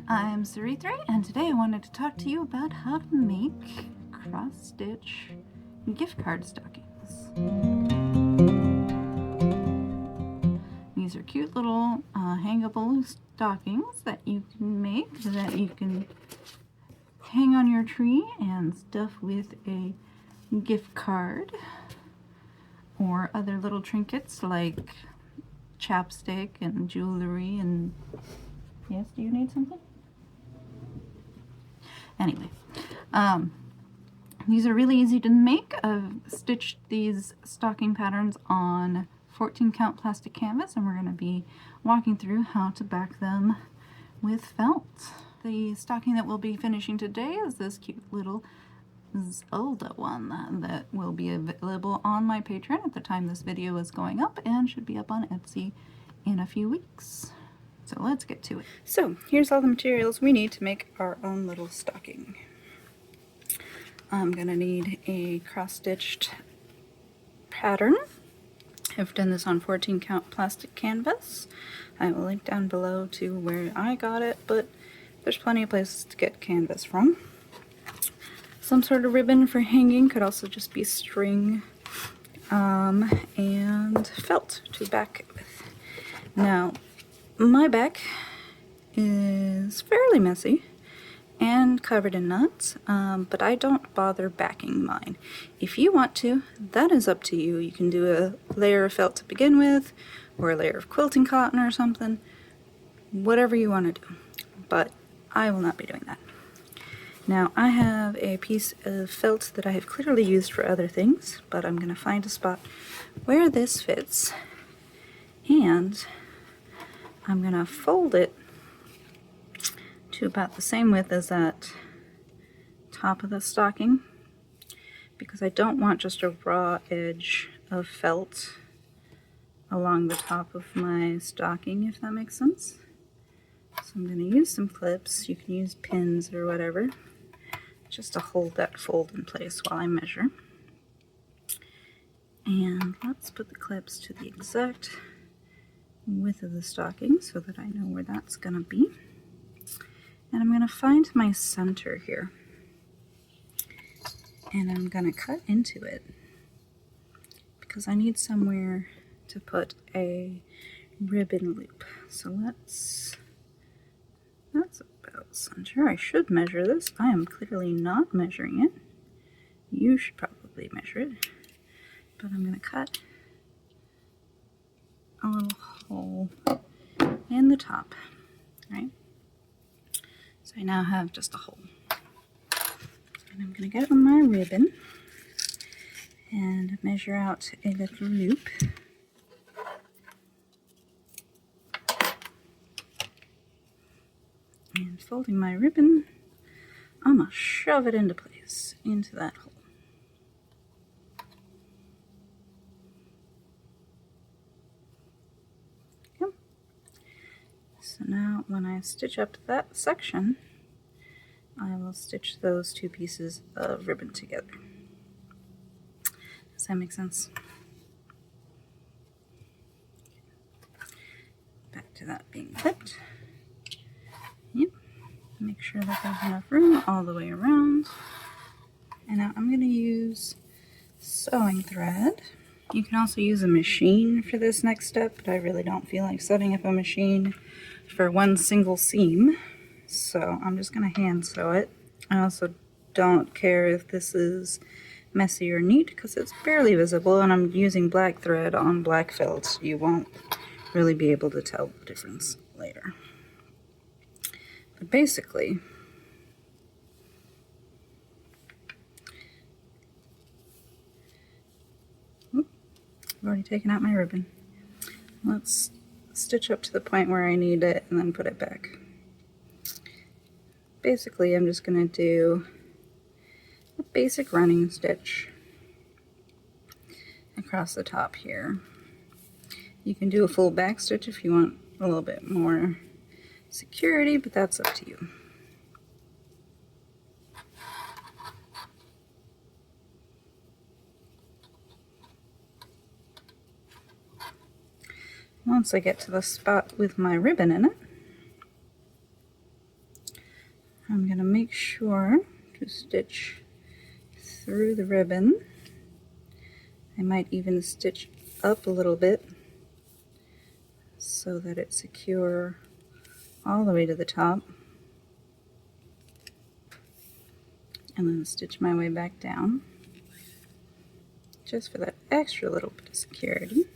I'm Sarithri, and today I wanted to talk to you about how to make cross-stitch gift card stockings. These are cute little hangable stockings that you can make, that you can hang on your tree and stuff with a gift card or other little trinkets like chapstick and jewelry and... Yes, do you need something? Anyway, these are really easy to make. I've stitched these stocking patterns on 14 count plastic canvas, and we're going to be walking through how to back them with felt. The stocking that we'll be finishing today is this cute little Zelda one that will be available on my Patreon at the time this video is going up, and should be up on Etsy in a few weeks. So let's get to it. So here's all the materials we need to make our own little stocking. I'm gonna need a cross-stitched pattern. I've done this on 14 count plastic canvas. I will link down below to where I got it, but there's plenty of places to get canvas from. Some sort of ribbon for hanging, could also just be string, and felt to back it with. Now, my back is fairly messy and covered in knots, but I don't bother backing mine. If you want to, that is up to you. You can do a layer of felt to begin with, or a layer of quilting cotton or something, whatever you want to do, but I will not be doing that. Now, I have a piece of felt that I have clearly used for other things, but I'm going to find a spot where this fits, and I'm going to fold it to about the same width as that top of the stocking, because I don't want just a raw edge of felt along the top of my stocking, if that makes sense. So I'm going to use some clips. You can use pins or whatever, just to hold that fold in place while I measure. And let's put the clips to the exact width of the stocking so that I know where that's going to be. And I'm going to find my center here, and I'm going to cut into it because I need somewhere to put a ribbon loop. So that's about center. I should measure this. I am clearly not measuring it. You should probably measure it, but I'm going to cut a little hole in the top, right? So I now have just a hole. And I'm going to get on my ribbon and measure out a little loop. And folding my ribbon, I'm going to shove it into place, into that hole. So now when I stitch up that section, I will stitch those two pieces of ribbon together. Does that make sense? Back to that being clipped. Yep. Make sure that there's enough room all the way around. And now I'm going to use sewing thread. You can also use a machine for this next step, but I really don't feel like setting up a machine for one single seam, so I'm just going to hand sew it. I also don't care if this is messy or neat because it's barely visible, and I'm using black thread on black felt. You won't really be able to tell the difference later. But basically, I've already taken out my ribbon. Let's stitch up to the point where I need it and then put it back. Basically, I'm just going to do a basic running stitch across the top here. You can do a full back stitch if you want a little bit more security, but that's up to you. Once I get to the spot with my ribbon in it, I'm going to make sure to stitch through the ribbon. I might even stitch up a little bit so that it's secure all the way to the top, and then stitch my way back down just for that extra little bit of security.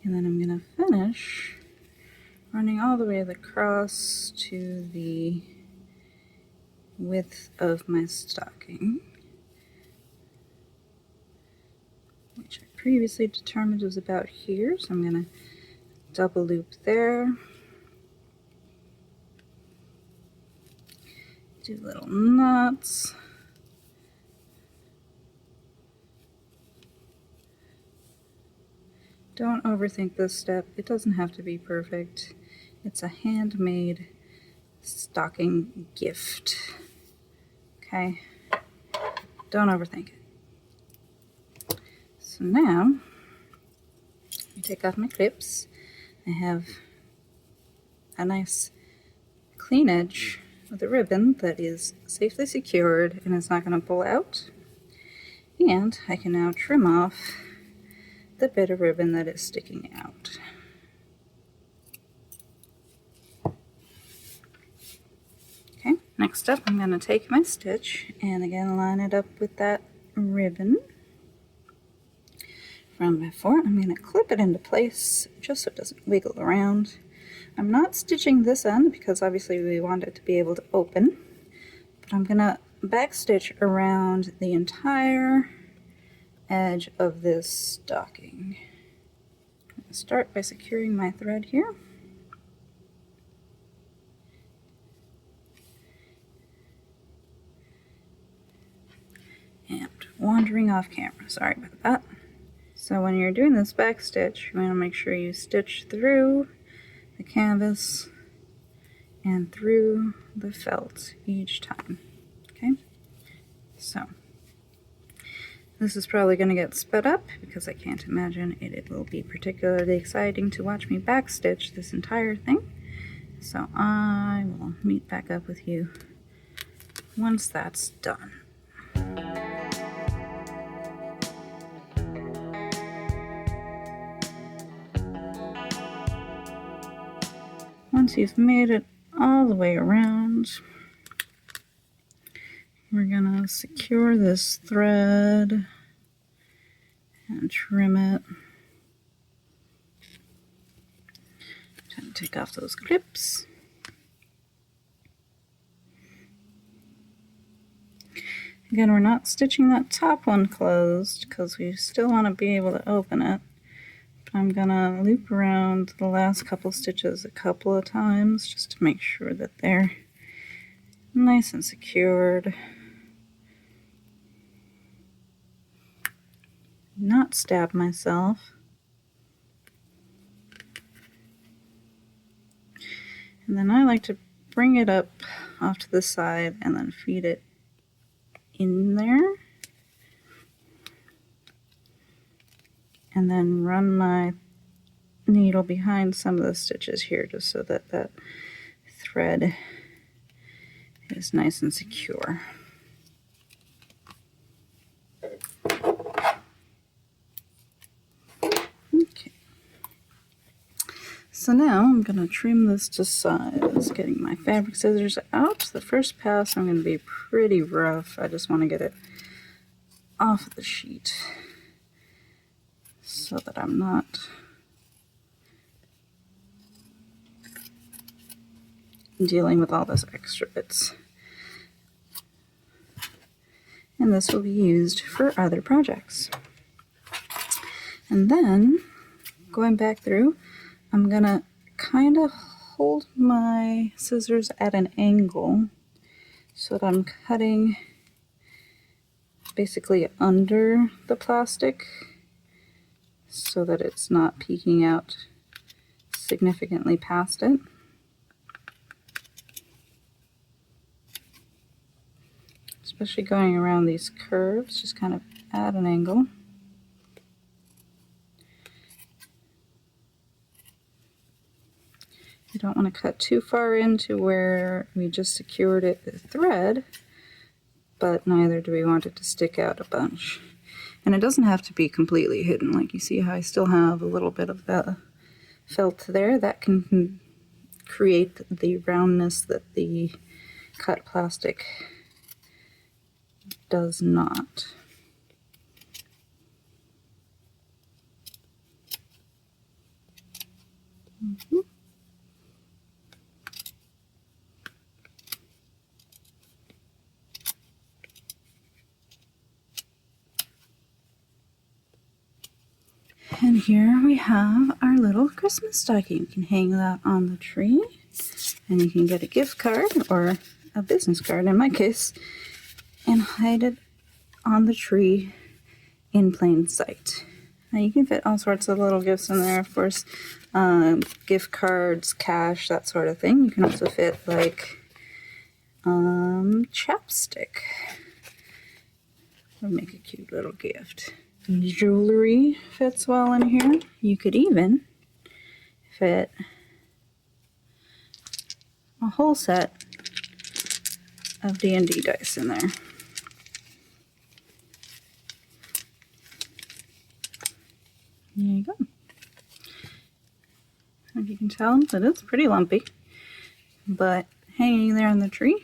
And then I'm going to finish running all the way across to the width of my stocking, which I previously determined was about here, so I'm going to double loop there, do little knots, don't overthink this step. It doesn't have to be perfect. It's a handmade stocking gift. Okay? Don't overthink it. So now, I take off my clips. I have a nice clean edge with a ribbon that is safely secured and is not going to pull out. And I can now trim off the bit of ribbon that is sticking out. Okay, next up I'm going to take my stitch and again line it up with that ribbon from before. I'm going to clip it into place just so it doesn't wiggle around. I'm not stitching this end because obviously we want it to be able to open, but I'm going to back stitch around the entire edge of this stocking. I'm going to start by securing my thread here. And wandering off camera, sorry about that. So when you're doing this back stitch, you want to make sure you stitch through the canvas and through the felt each time. Okay, so this is probably going to get sped up because I can't imagine it will be particularly exciting to watch me backstitch this entire thing. So I will meet back up with you once that's done. Once you've made it all the way around, we're going to secure this thread and trim it. And take off those clips. Again, we're not stitching that top one closed because we still want to be able to open it. But I'm going to loop around the last couple stitches a couple of times just to make sure that they're nice and secured. Not stab myself. And then I like to bring it up off to the side and then feed it in there. And then run my needle behind some of the stitches here just so that that thread is nice and secure. Okay. So now I'm going to trim this to size, getting my fabric scissors out. The first pass I'm going to be pretty rough. I just want to get it off the sheet so that I'm not dealing with all this extra bits. And this will be used for other projects. And then, going back through, I'm going to kind of hold my scissors at an angle so that I'm cutting basically under the plastic so that it's not peeking out significantly past it. Especially going around these curves, just kind of at an angle. You don't want to cut too far into where we just secured it with thread, but neither do we want it to stick out a bunch. And it doesn't have to be completely hidden. Like you see how I still have a little bit of the felt there. That can create the roundness that the cut plastic does not. Mm-hmm. And here we have our little Christmas stocking. You can hang that on the tree, and you can get a gift card or a business card in my case and hide it on the tree in plain sight. Now you can fit all sorts of little gifts in there, of course, gift cards, cash, that sort of thing. You can also fit like chapstick. Would make a cute little gift. Jewelry fits well in here. You could even fit a whole set of D&D dice in there. There you go. If you can tell, it is pretty lumpy, but hanging there on the tree,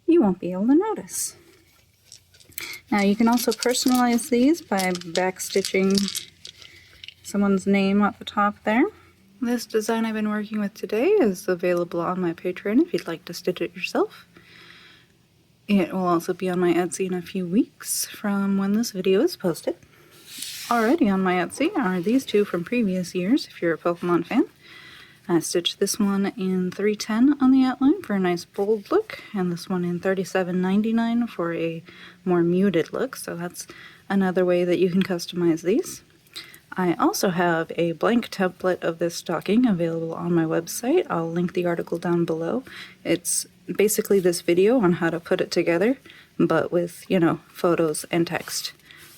you won't be able to notice. Now you can also personalize these by backstitching someone's name at the top there. This design I've been working with today is available on my Patreon if you'd like to stitch it yourself. It will also be on my Etsy in a few weeks from when this video is posted. Already on my Etsy are these two from previous years if you're a Pokemon fan. I stitched this one in 310 on the outline for a nice bold look, and this one in 37.99 for a more muted look, so that's another way that you can customize these. I also have a blank template of this stocking available on my website. I'll link the article down below. It's basically this video on how to put it together, but with, you know, photos and text.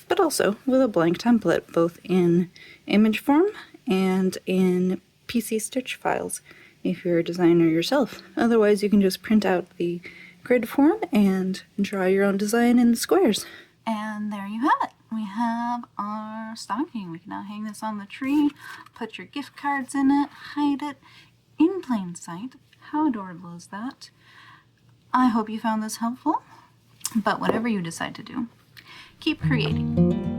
But also with a blank template, both in image form and in PC stitch files if you're a designer yourself. Otherwise you can just print out the grid form and draw your own design in the squares. And there you have it. We have our stocking. We can now hang this on the tree, put your gift cards in it, hide it in plain sight. How adorable is that? I hope you found this helpful, but whatever you decide to do, keep creating.